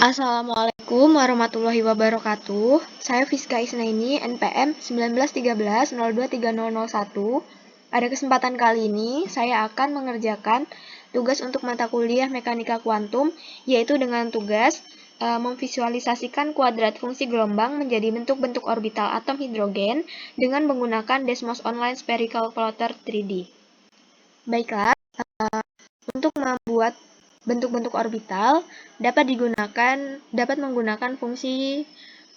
Assalamualaikum warahmatullahi wabarakatuh. Saya Fiska Isnaini, NPM 1913023001. Pada kesempatan kali ini, saya akan mengerjakan tugas untuk mata kuliah Mekanika Kuantum, yaitu dengan tugas memvisualisasikan kuadrat fungsi gelombang menjadi bentuk-bentuk orbital atom hidrogen dengan menggunakan Desmos Online Spherical Plotter 3D. Baiklah, untuk membuat bentuk-bentuk orbital dapat menggunakan fungsi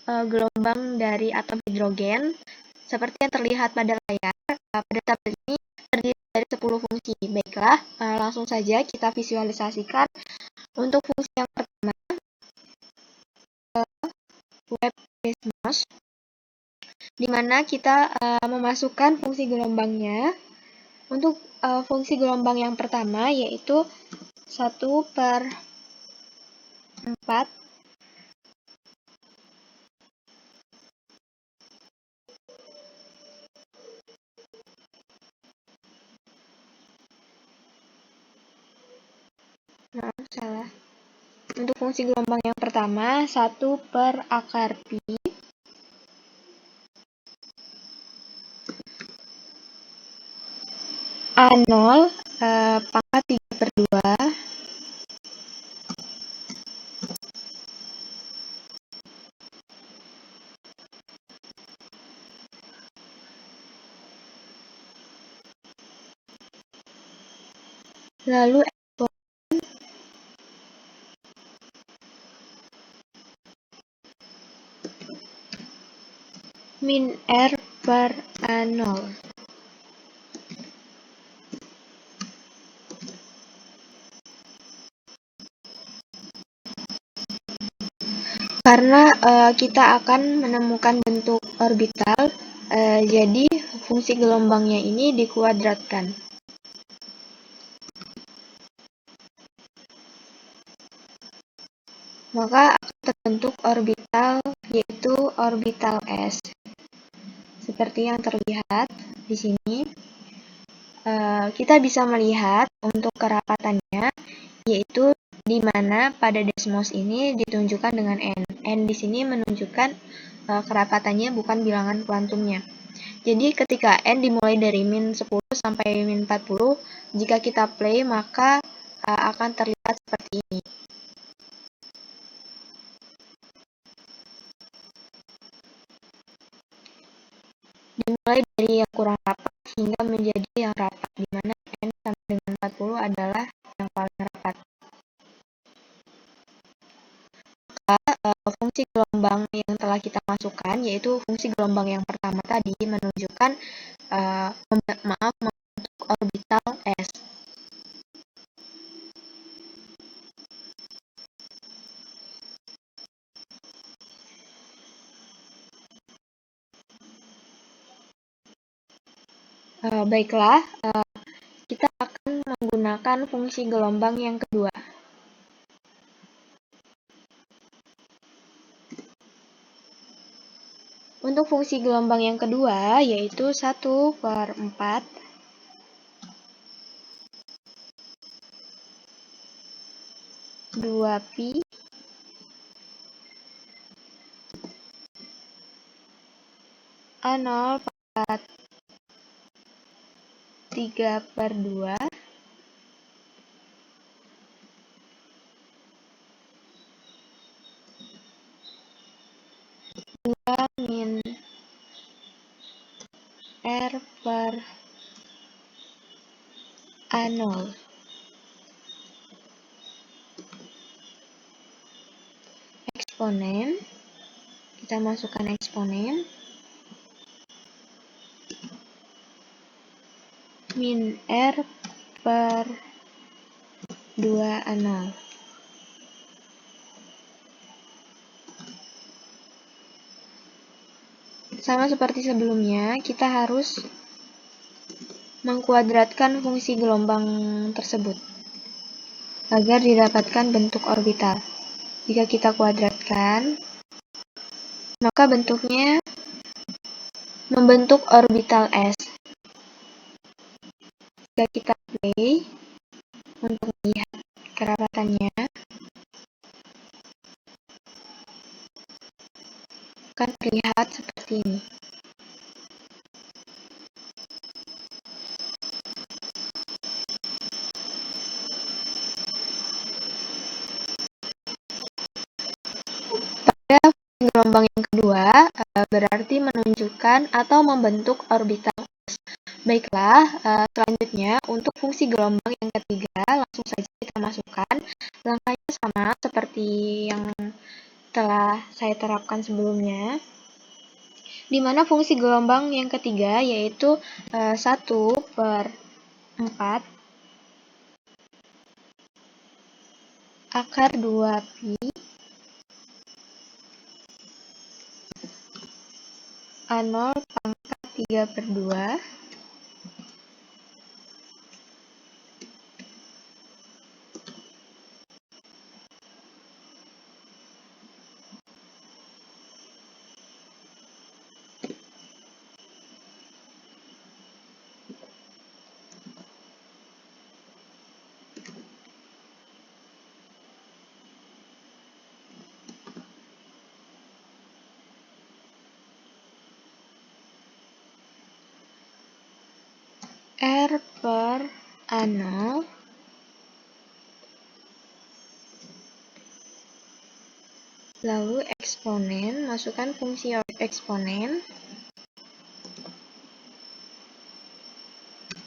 gelombang dari atom hidrogen seperti yang terlihat pada layar. Pada tabel ini terdiri dari 10 fungsi. Baiklah, langsung saja kita visualisasikan. Untuk fungsi yang pertama, web Desmos, di mana kita memasukkan fungsi gelombangnya. Untuk fungsi gelombang yang pertama yaitu 1/4 Untuk fungsi gelombang yang pertama 1/akar pi A0 pangkat 3/2 lalu min R/A0. Karena kita akan menemukan bentuk orbital, jadi fungsi gelombangnya ini dikuadratkan. Maka akan terbentuk orbital, yaitu orbital S. Seperti yang terlihat di sini, kita bisa melihat untuk kerapatannya, yaitu di mana pada Desmos ini ditunjukkan dengan N. N di sini menunjukkan kerapatannya, bukan bilangan kuantumnya. Jadi ketika N dimulai dari min 10 sampai min 40, jika kita play maka akan terlihat seperti ini. Dimulai dari yang kurang rapat hingga menjadi yang rapat, di mana N sampai dengan 40 adalah yang paling rapat. Fungsi gelombang yang telah kita masukkan, yaitu fungsi gelombang yang pertama tadi, menunjukkan membentuk orbital S. Baiklah, kita akan menggunakan fungsi gelombang yang kedua. Untuk fungsi gelombang yang kedua, yaitu 1/4 2pi A0 pangkat 3/2 2 min R/A0. Eksponen, kita masukkan eksponen, min R/2A0. Sama seperti sebelumnya, kita harus mengkuadratkan fungsi gelombang tersebut agar didapatkan bentuk orbital. Jika kita kuadratkan, maka bentuknya membentuk orbital S. Jika kita play untuk melihat kerapatannya, akan terlihat seperti ini. Pada gelombang yang kedua, berarti menunjukkan atau membentuk orbital cos. Baiklah, selanjutnya untuk fungsi gelombang yang ketiga, langsung saja kita masukkan. Langkahnya sama seperti yang telah saya terapkan sebelumnya, di mana fungsi gelombang yang ketiga yaitu 1/4 akar 2pi A0 pangkat 3/2 R/A0 lalu eksponen, masukkan fungsi eksponen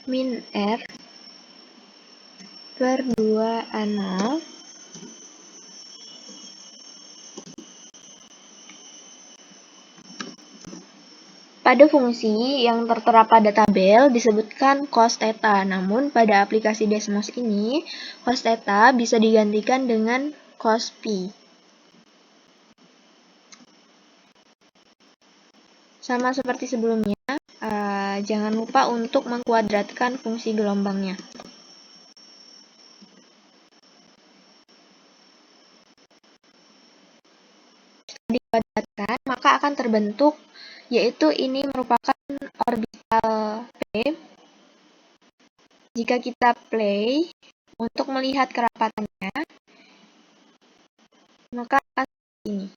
min R/2A0 pada fungsi yang tertera pada tabel disebutkan cos theta, namun pada aplikasi Desmos ini cos theta bisa digantikan dengan cos pi. Sama seperti sebelumnya, jangan lupa untuk mengkuadratkan fungsi gelombangnya. Setelah dikuadratkan, maka akan terbentuk, yaitu ini merupakan orbital P. Jika kita play untuk melihat kerapatannya, maka akan seperti ini.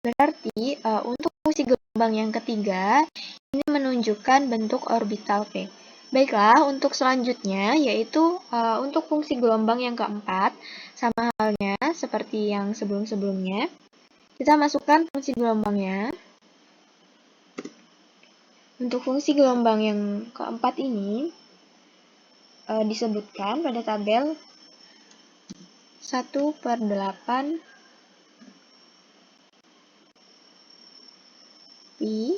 Berarti untuk fungsi gelombang yang ketiga, ini menunjukkan bentuk orbital P. Baiklah, untuk selanjutnya yaitu untuk fungsi gelombang yang keempat, sama halnya seperti yang sebelum-sebelumnya. Kita masukkan fungsi gelombangnya. Untuk fungsi gelombang yang keempat ini disebutkan pada tabel 1/8 pi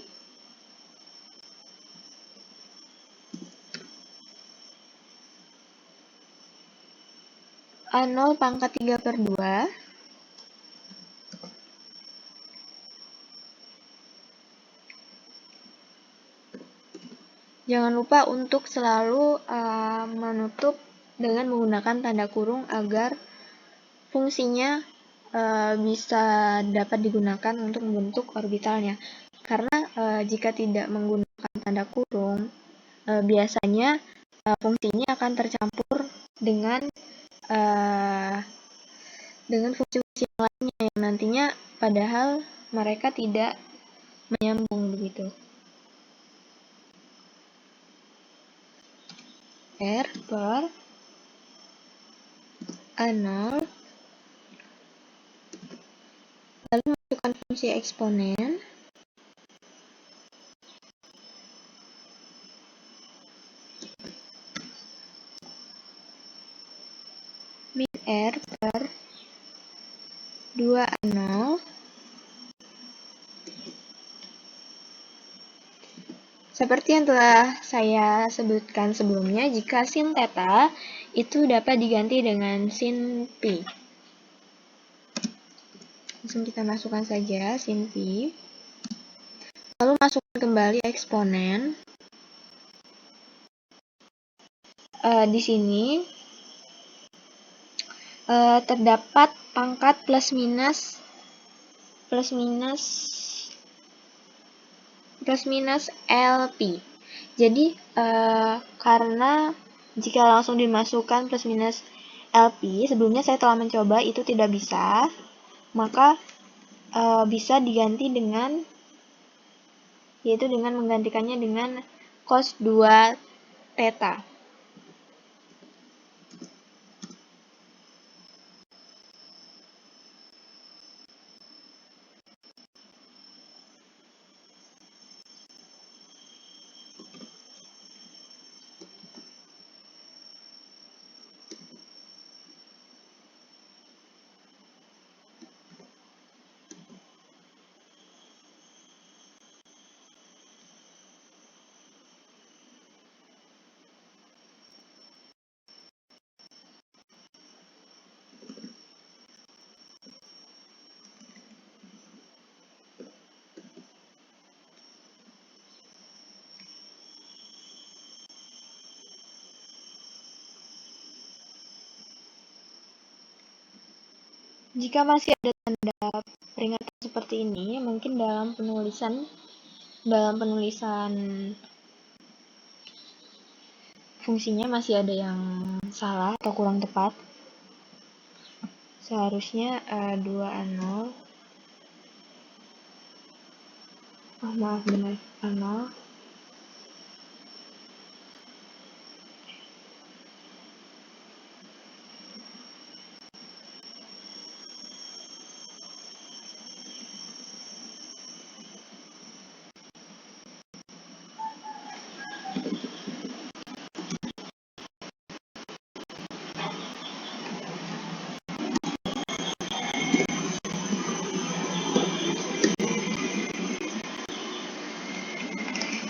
A0 pangkat 3/2 Jangan lupa untuk selalu menutup dengan menggunakan tanda kurung agar fungsinya bisa dapat digunakan untuk membentuk orbitalnya. Karena jika tidak menggunakan tanda kurung, biasanya fungsi ini akan tercampur dengan fungsi-fungsi yang lainnya yang nantinya padahal mereka tidak menyambung begitu. R/A0 lalu masukkan fungsi eksponen min R/2A0 seperti yang telah saya sebutkan sebelumnya, jika sin theta itu dapat diganti dengan sin pi. Langsung kita masukkan saja sin pi. Lalu masukkan kembali eksponen. Di sini terdapat pangkat plus minus plus minus LP. Jadi, karena jika langsung dimasukkan plus minus LP, sebelumnya saya telah mencoba itu tidak bisa, maka bisa diganti dengan, yaitu dengan menggantikannya dengan cos 2 theta. Jika masih ada tanda peringatan seperti ini, mungkin dalam penulisan fungsinya masih ada yang salah atau kurang tepat. Seharusnya 2A0. Maaf, benar A0.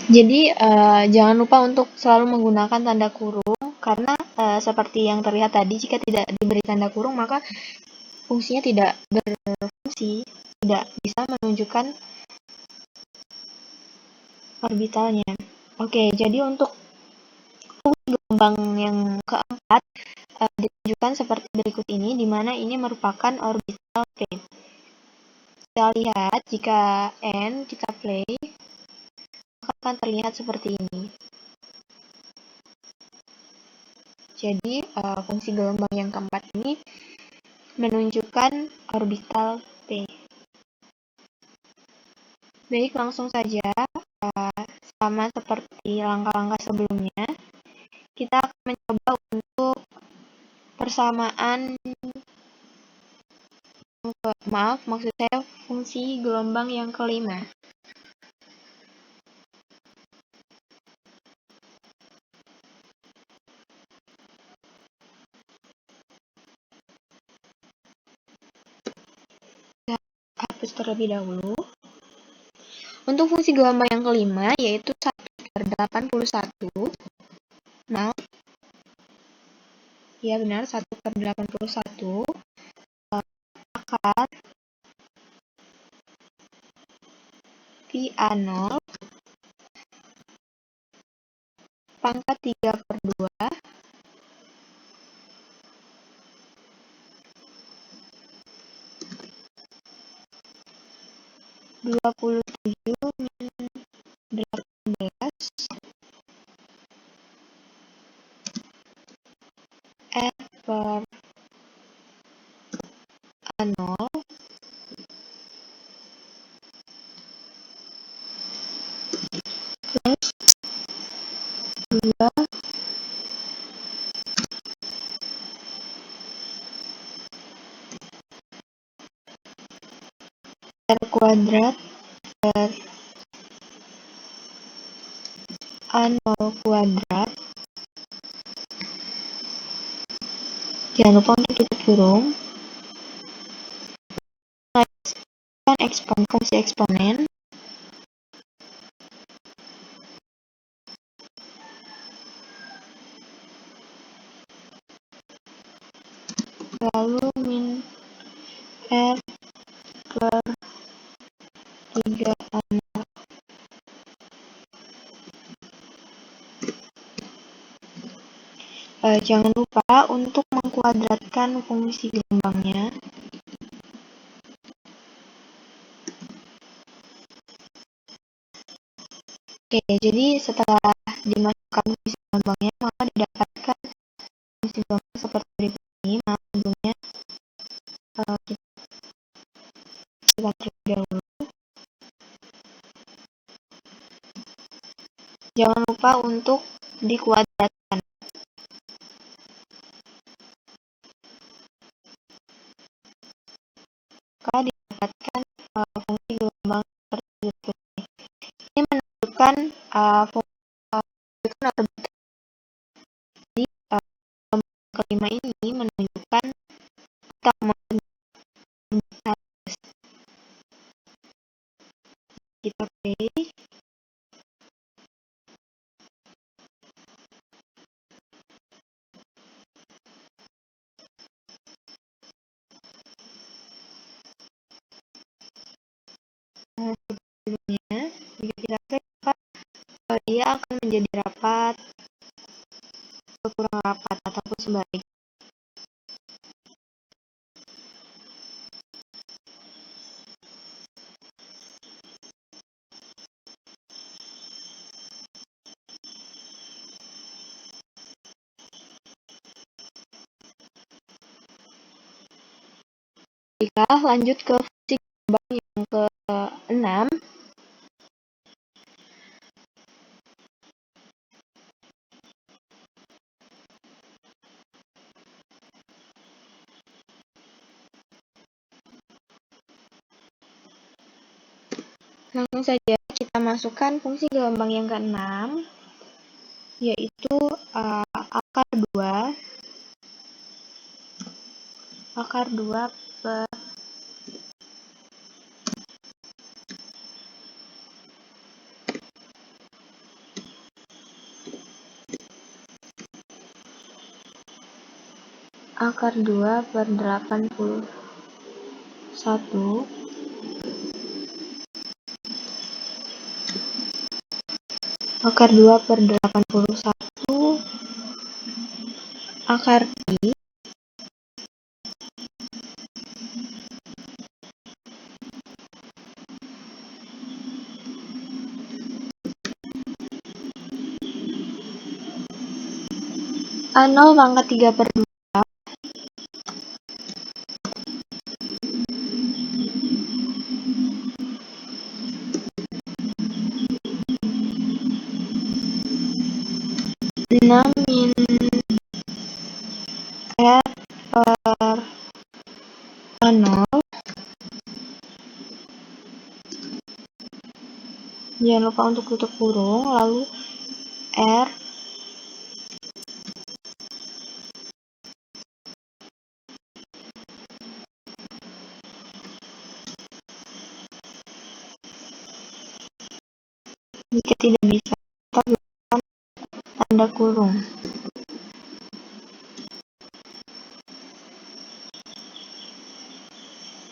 Jadi jangan lupa untuk selalu menggunakan tanda kurung, karena seperti yang terlihat tadi, jika tidak diberi tanda kurung maka fungsinya tidak berfungsi, tidak bisa menunjukkan orbitalnya. Oke, jadi untuk fungsi gelombang yang keempat ditunjukkan seperti berikut ini, di mana ini merupakan orbital P. Kita lihat jika N kita play, akan terlihat seperti ini. Jadi fungsi gelombang yang keempat ini menunjukkan orbital P. Baik, langsung saja, sama seperti langkah-langkah sebelumnya, kita akan mencoba untuk persamaan, maksud saya fungsi gelombang yang kelima. Hapus terlebih dahulu. Untuk fungsi gelombang yang kelima, yaitu 1/81. Nah, ya benar, 1/81 akar PA0 pangkat 3/2 27/18 F/A0 plus 2 R kuadrat per A0 kuadrat. Jangan lupa untuk tutup kurung. Fungsi eksponen. Lalu min F per 3A0. Jangan lupa untuk mengkuadratkan fungsi gelombangnya. Oke, jadi setelah dimasukkan fungsi gelombangnya, maka didapatkan fungsi gelombang seperti berikut ini. Nah, sebelumnya kita terlebih dahulu. Jangan lupa untuk dikuadratkan. Maka didapatkan fungsi gelombang seperti berikut ini. Ini menunjukkan orbit. Jadi gelombang kelima ini menunjukkan atau kita pilih sebelumnya. Jika kita klik, maka dia akan menjadi rapat atau kurang rapat ataupun sebaliknya. Jika lanjut ke fungsi gelombang yang ke-6, langsung saja kita masukkan fungsi gelombang yang ke-6, yaitu akar 2 per akar 2 per 81 akar 2 per 81 akar pi A0 pangkat 3 per 2 6 min R per A0. Jangan lupa untuk tutup kurung, lalu R jika tidak bisa kita gunakan tanda kurung.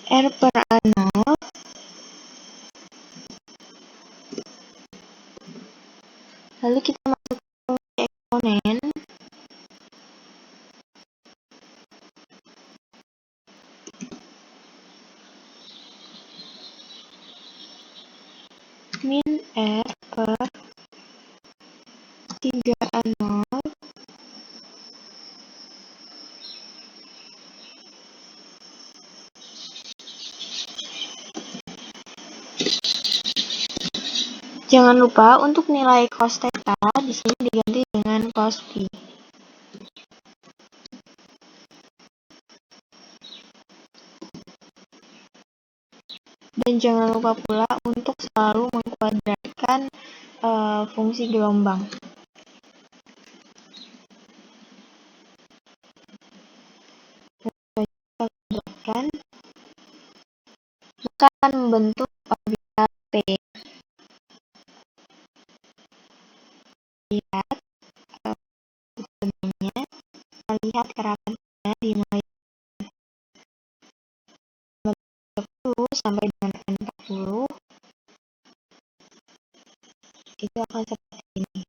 R per A0 lalu kita masuk fungsi eksponen min R per 3A0 Jangan lupa untuk nilai cos theta di sini diganti dengan cos phi. Dan jangan lupa pula untuk selalu mengkuadratkan fungsi gelombang. Kuadratkan, maka akan membentuk orbital P. Lihat sebelumnya, kita lihat kerapatannya dimulai 30 sampai dengan N40 itu akan seperti ini.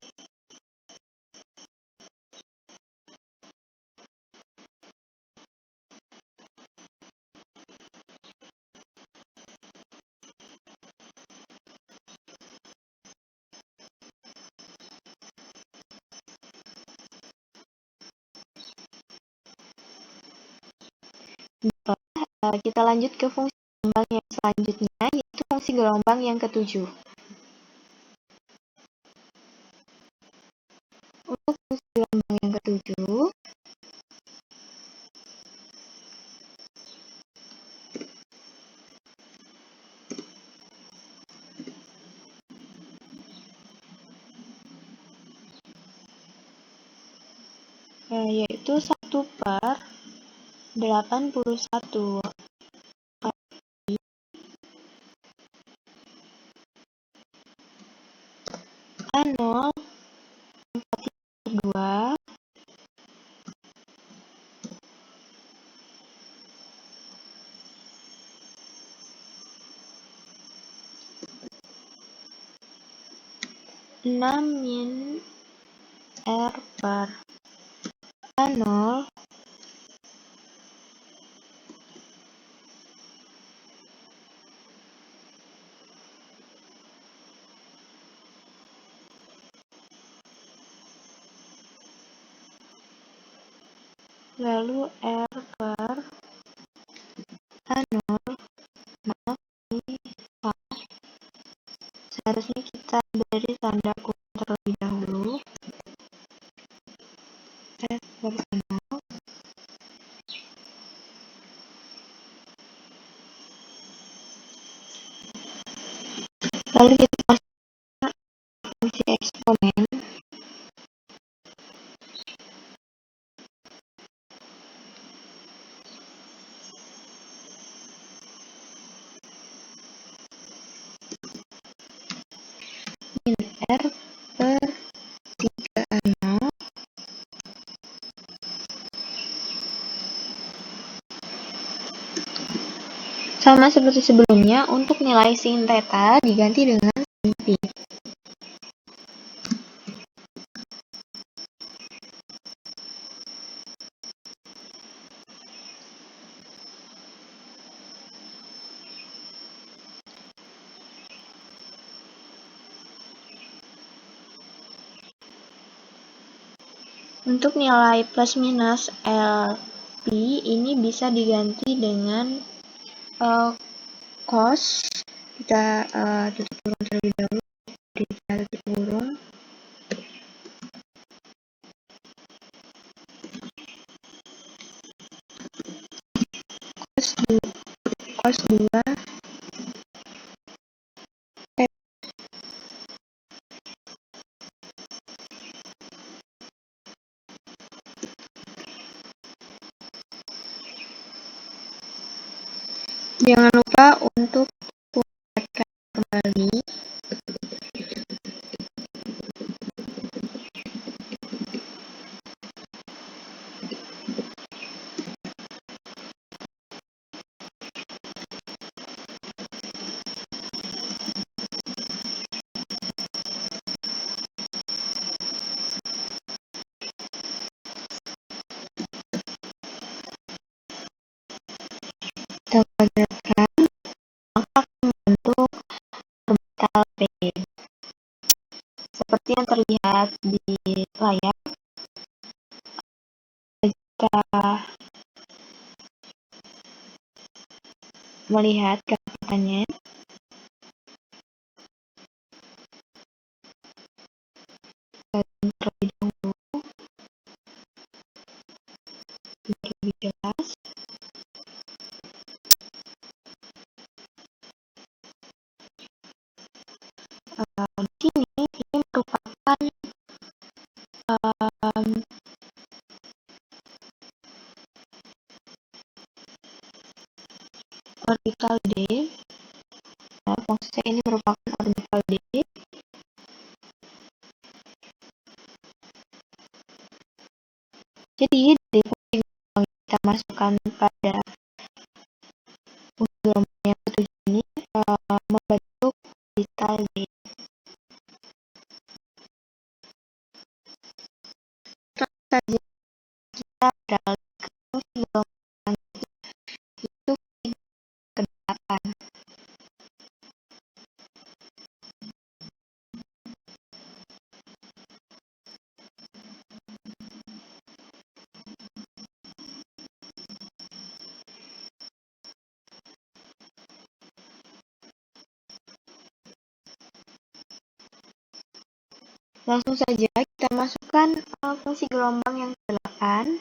Kita lanjut ke fungsi gelombang yang selanjutnya, yaitu fungsi gelombang yang ketujuh. Untuk fungsi gelombang yang ketujuh, yaitu 1/81 A0 2 6 min R per A0 lalu R per A0, maaf ini salah, seharusnya kita beri tanda kurung terlebih dahulu. R per A0 lalu kita masukkan fungsi eksponen min R per 3A0 sama seperti sebelumnya. Untuk nilai sin theta diganti dengan sin pi. Untuk nilai plus minus LP ini bisa diganti dengan cos. Kita tutup kurung terlebih dahulu. Kita tutup kurung. Cos 2 Jangan lupa untuk buatkan kembali kita kuadratkan, maka akan membentuk orbital P seperti yang terlihat di layar. Jika melihat gerakannya, terlebih dahulu biar lebih jelas. Di sini ini merupakan orbital D. Maksud saya ini merupakan orbital D. Jadi dari fungsi gelombang yang kita masukkan pada fungsi gelombang yang ketujuh ini membentuk orbital D. Tentu saja kita beralih ke fungsi gelombang itu ke-8. Langsung saja kita masukkan fungsi gelombang yang ke-8.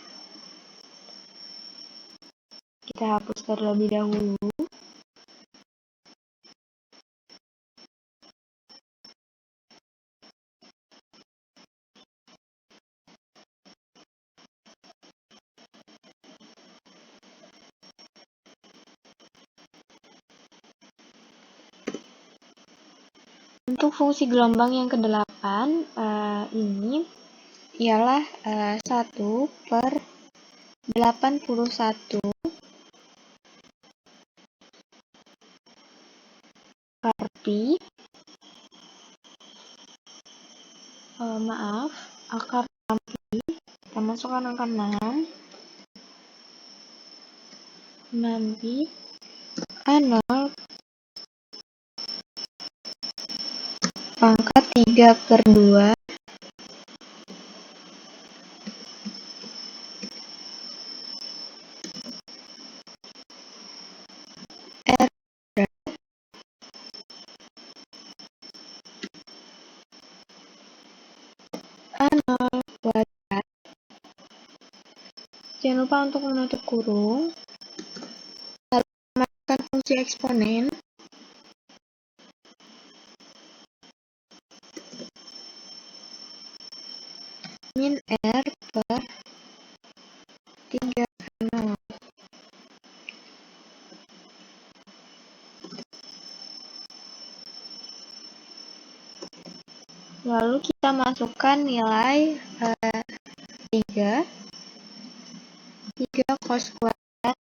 Kita hapus terlebih dahulu. Untuk fungsi gelombang yang ke-8 ini ialah 1/81 akar pi, akar 6 pi, kita masukkan angka 6 pi, A0 pangkat 3/2 R A0 kuadrat. Jangan lupa untuk menutup kurung. Lalu masukkan fungsi eksponen. Min R per 3/0. Lalu kita masukkan nilai 3 cos kuadrat.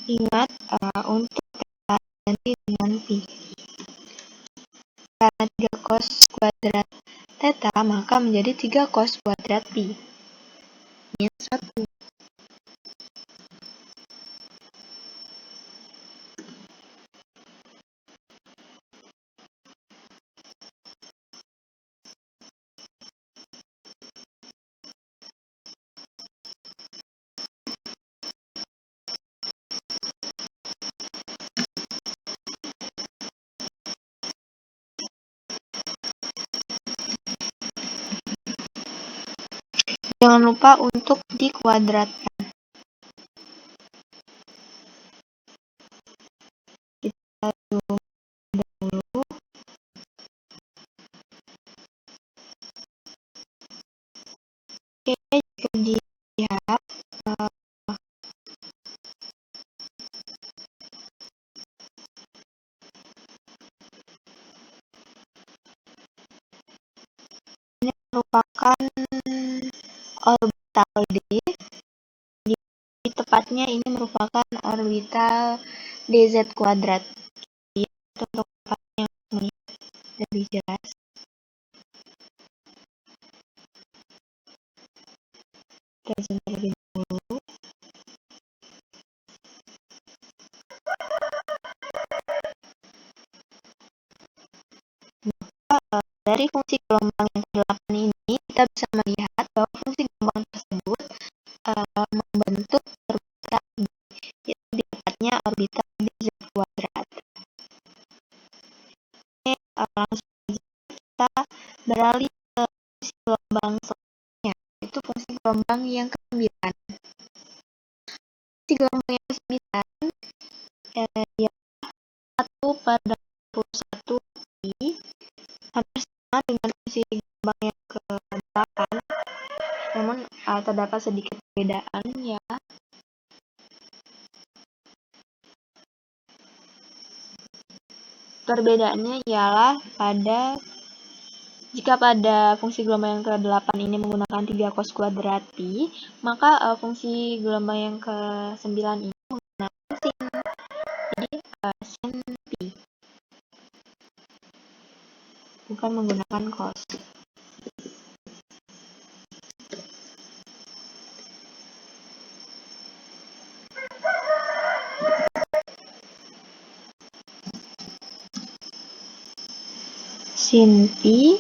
Ingat untuk theta ganti dengan pi. Karena 3 cos kuadrat theta, maka menjadi 3 cos kuadrat pi. Min 1. Jangan lupa untuk dikuadratkan. Kita zoom dulu. Oke, jika dilihat ini merupakan orbital D. Tepatnya ini merupakan orbital dz kuadrat. Untuk yang lebih jelas. Kita zoom terlebih dahulu. Dari fungsi gelombang yang ke-8 ini, kita bisa melihat bahwa fungsi gelombang tersebut membentuk orbital D, yaitu lebih tepatnya orbital dz kuadrat. Oke, langsung saja kita beralih ke fungsi gelombang selanjutnya, yaitu fungsi gelombang yang ke-9. Fungsi gelombang yang ke-9 ialah 1/21 pi, hampir sama dengan fungsi gelombang yang ke-8, namun terdapat sedikit perbedaan ya. Perbedaannya ialah jika pada fungsi gelombang yang ke-8 ini menggunakan 3 cos kuadrat pi, maka fungsi gelombang yang ke-9 ini menggunakan sin. Jadi sin pi, bukan menggunakan cos. Sin pi,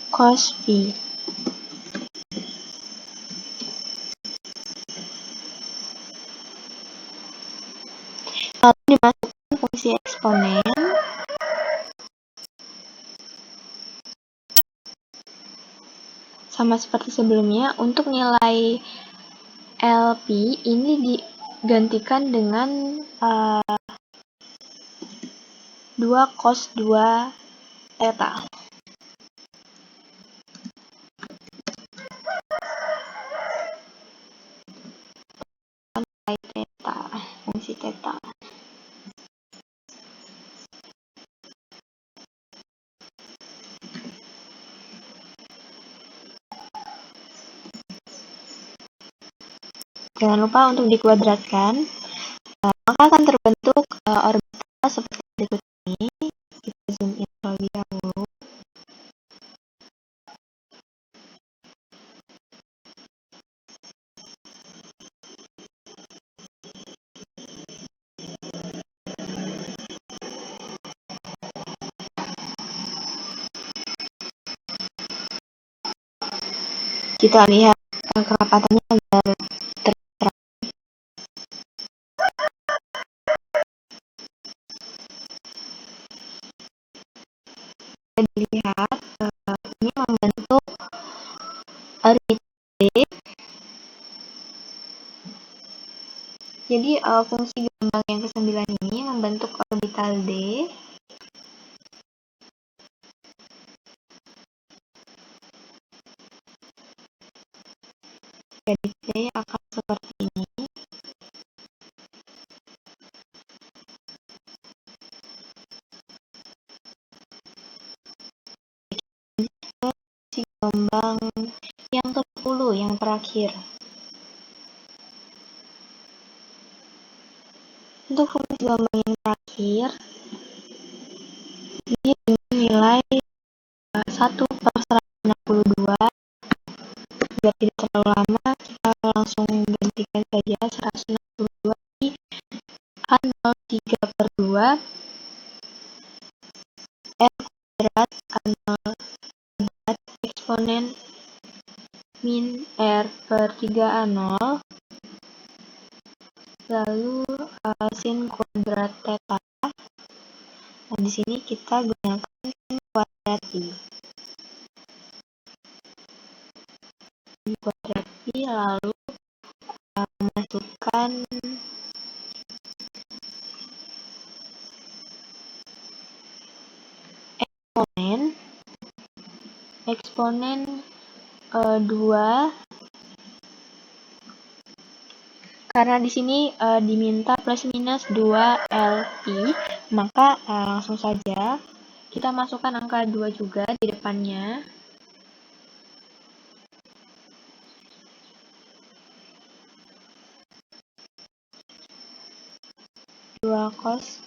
cos pi. Lalu dimasukkan fungsi eksponen. sama seperti sebelumnya, untuk nilai LP ini digantikan dengan 2 cos 2 theta. Theta, fungsi theta. Jangan lupa untuk dikuadratkan, maka akan terbentuk orbital seperti berikut ini. Kita zoom in terlebih dahulu. Kita lihat kerapatannya agar terang. Bisa dilihat ini membentuk orbital D. Jadi fungsi gelombang yang ke-9 ini membentuk orbital D. Jadi D akan seperti ini. Fungsi gelombang yang ke-10 yang terakhir. Untuk fungsi gelombang yang terakhir, ini dengan nilai 1/162. Biar tidak terlalu lama, kita langsung gantikan saja 162 di A03/2 R kuadrat A0 kuadrat eksponen min R/3 A0 lalu sin kuadrat theta. Nah, di sini kita gunakan sin kuadrat I. Sin kuadrat I lalu masukkan eksponen 2, karena di sini diminta plus minus 2 LP, maka langsung saja kita masukkan angka 2 juga di depannya. Dua cos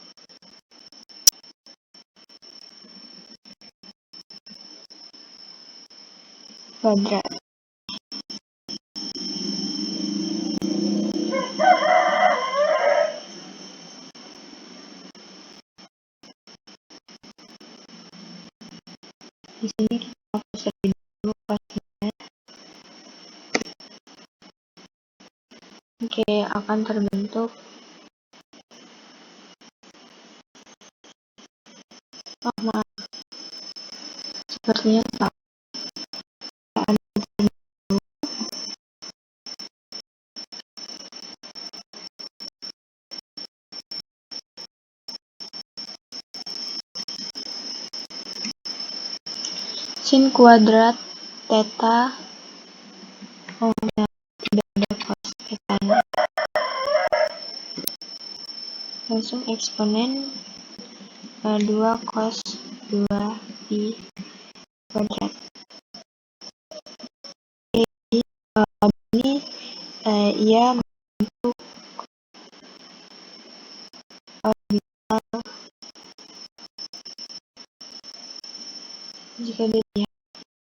kuadrat. Di sini kita hapus terlebih dahulu cosnya. Oke, akan terbentuk sepertinya salah. Sin kuadrat theta, tidak ada cos theta, langsung eksponen 2 cos 2 pi kuadrat. Jadi ini ia membentuk orbital. Jika dilihat,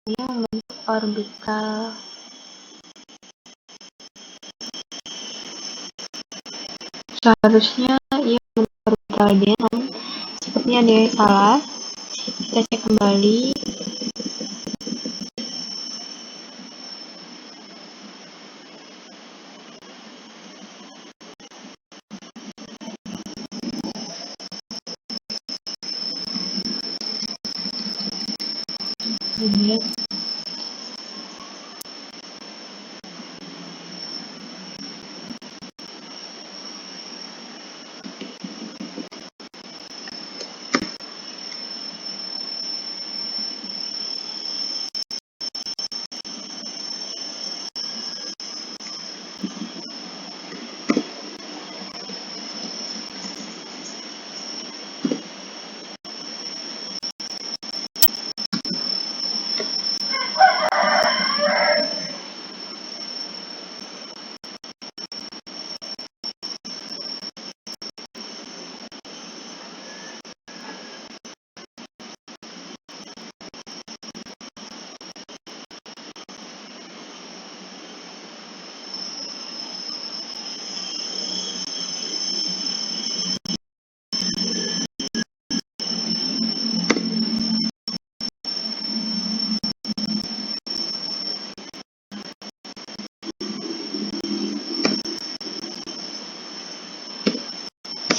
ia membentuk orbital seharusnya ia membentuk orbital D, namun sepertinya ada yang salah. Kita cek kembali. Ini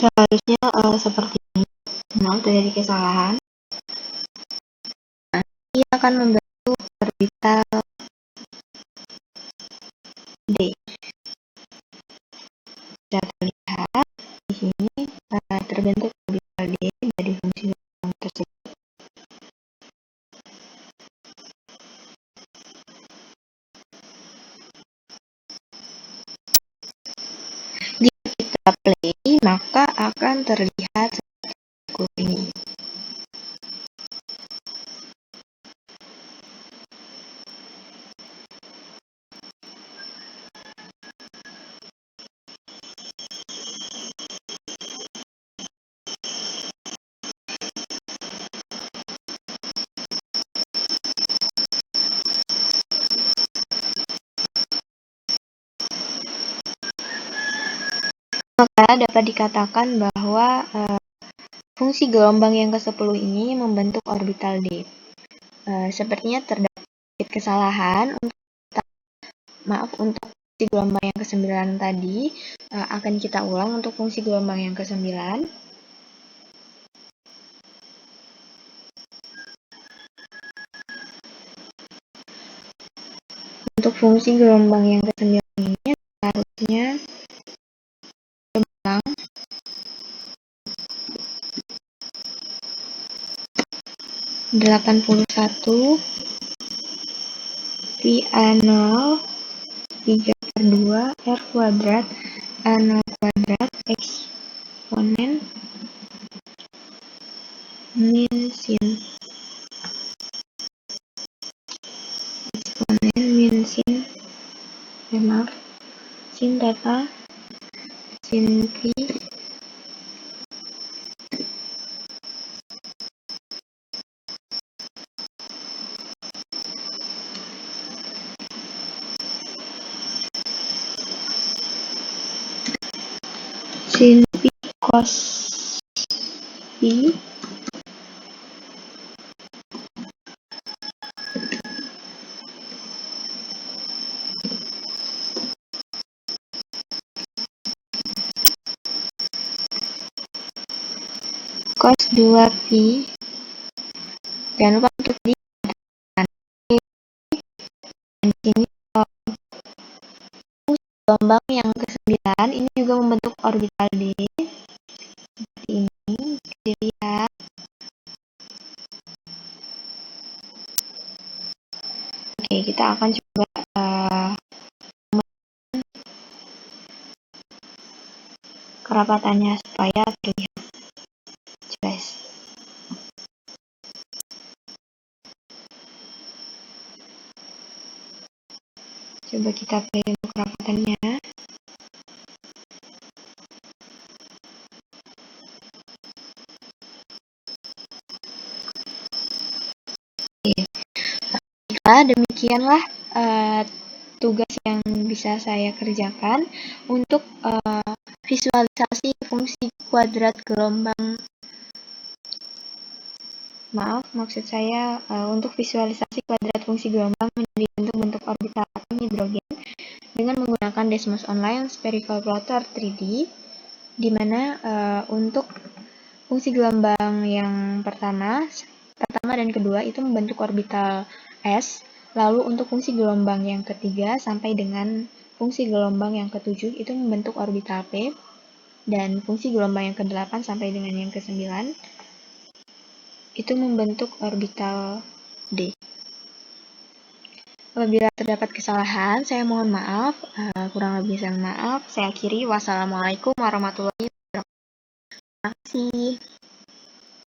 seharusnya seperti ini. Maaf terjadi kesalahan. Ini akan membentuk orbital D. Bisa terlihat di sini terbentuk orbital D dari fungsi gelombang tersebut. Jika kita play, maka akan terlihat seperti ini. Maka dapat dikatakan bahwa fungsi gelombang yang ke-10 ini membentuk orbital D. Sepertinya terdapat kesalahan. Untuk fungsi gelombang yang ke-9 tadi akan kita ulang untuk fungsi gelombang yang ke-9. Untuk fungsi gelombang yang ke-9 ini harusnya gelombang 81 pi A0 3/2 R kuadrat A0 kuadrat eksponen min sin sin theta sin pi sin pi cos pi cos 2 pi. Jangan lupa untuk di sini gelombang yang ke-9 ini juga membentuk orbital D seperti ini, dilihat. Oke, kita akan coba kerapatannya supaya terlihat jelas. Coba kita play untuk kerapatannya. Demikianlah tugas yang bisa saya kerjakan untuk visualisasi fungsi kuadrat gelombang. Maksud saya untuk visualisasi kuadrat fungsi gelombang menjadi bentuk-bentuk orbital atom hidrogen dengan menggunakan Desmos Online Spherical Plotter 3D, di mana untuk fungsi gelombang yang pertama dan kedua itu membentuk orbital S, lalu untuk fungsi gelombang yang ketiga sampai dengan fungsi gelombang yang ke-7 itu membentuk orbital P, dan fungsi gelombang yang ke-8 sampai dengan yang ke-9 itu membentuk orbital D. Apabila terdapat kesalahan, saya mohon maaf, kurang lebih saya maaf. Saya akhiri, wassalamualaikum warahmatullahi wabarakatuh. Terima kasih.